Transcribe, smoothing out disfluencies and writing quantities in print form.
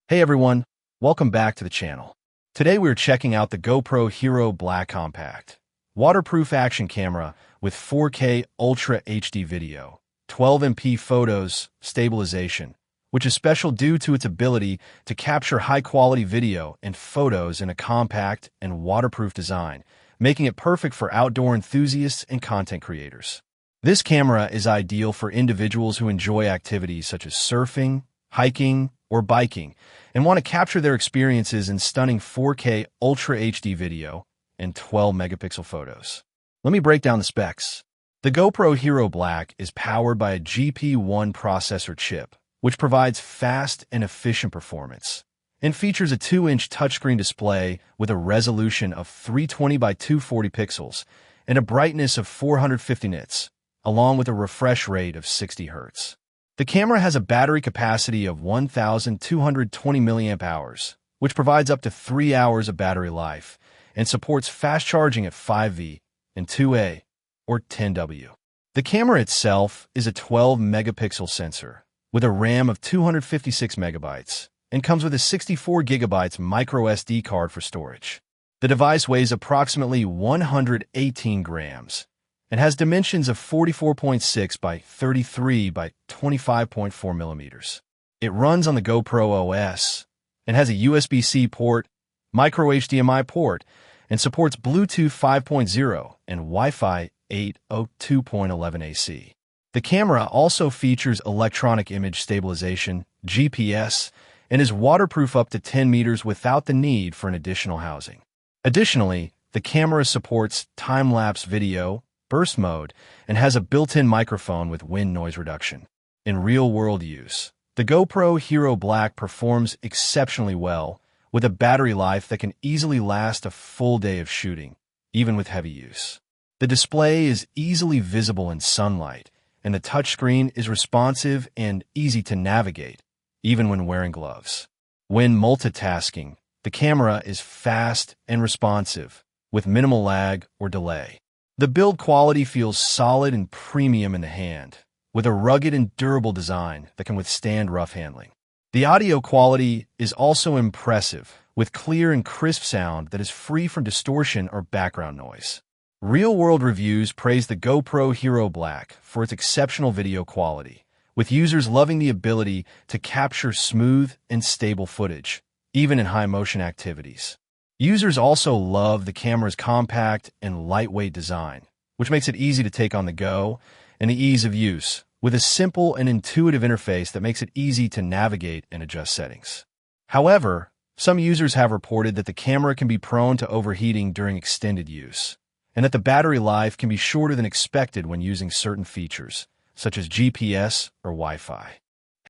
Hey everyone, welcome back to the channel. Today we're checking out the GoPro Hero Black Compact, waterproof action camera with 4K Ultra HD video, 12MP photos, stabilization, which is special due to its ability to capture high-quality video and photos in a compact and waterproof design, making it perfect for outdoor enthusiasts and content creators. This camera is ideal for individuals who enjoy activities such as surfing, hiking, or biking, and want to capture their experiences in stunning 4K Ultra HD video and 12-megapixel photos. Let me break down the specs. The GoPro Hero Black is powered by a GP1 processor chip, which provides fast and efficient performance, and features a 2-inch touchscreen display with a resolution of 320 by 240 pixels and a brightness of 450 nits, along with a refresh rate of 60 Hz. The camera has a battery capacity of 1,220 mAh, which provides up to 3 hours of battery life and supports fast charging at 5V and 2A or 10W. The camera itself is a 12-megapixel sensor with a RAM of 256 megabytes and comes with a 64 gigabytes micro SD card for storage. The device weighs approximately 118 grams and has dimensions of 44.6 by 33 by 25.4 millimeters. It runs on the GoPro OS and has a USB-C port, micro HDMI port, and supports Bluetooth 5.0 and Wi-Fi 802.11 AC. The camera also features electronic image stabilization, GPS, and is waterproof up to 10 meters without the need for an additional housing. Additionally, the camera supports time-lapse video, burst mode, and has a built-in microphone with wind noise reduction. In real-world use, the GoPro Hero Black performs exceptionally well with a battery life that can easily last a full day of shooting, even with heavy use. The display is easily visible in sunlight, and the touchscreen is responsive and easy to navigate, even when wearing gloves. When multitasking, the camera is fast and responsive, with minimal lag or delay. The build quality feels solid and premium in the hand, with a rugged and durable design that can withstand rough handling. The audio quality is also impressive, with clear and crisp sound that is free from distortion or background noise. Real-world reviews praise the GoPro Hero Black for its exceptional video quality, with users loving the ability to capture smooth and stable footage, even in high-motion activities. Users also love the camera's compact and lightweight design, which makes it easy to take on the go, and the ease of use, with a simple and intuitive interface that makes it easy to navigate and adjust settings. However, some users have reported that the camera can be prone to overheating during extended use, and that the battery life can be shorter than expected when using certain features, such as GPS or Wi-Fi.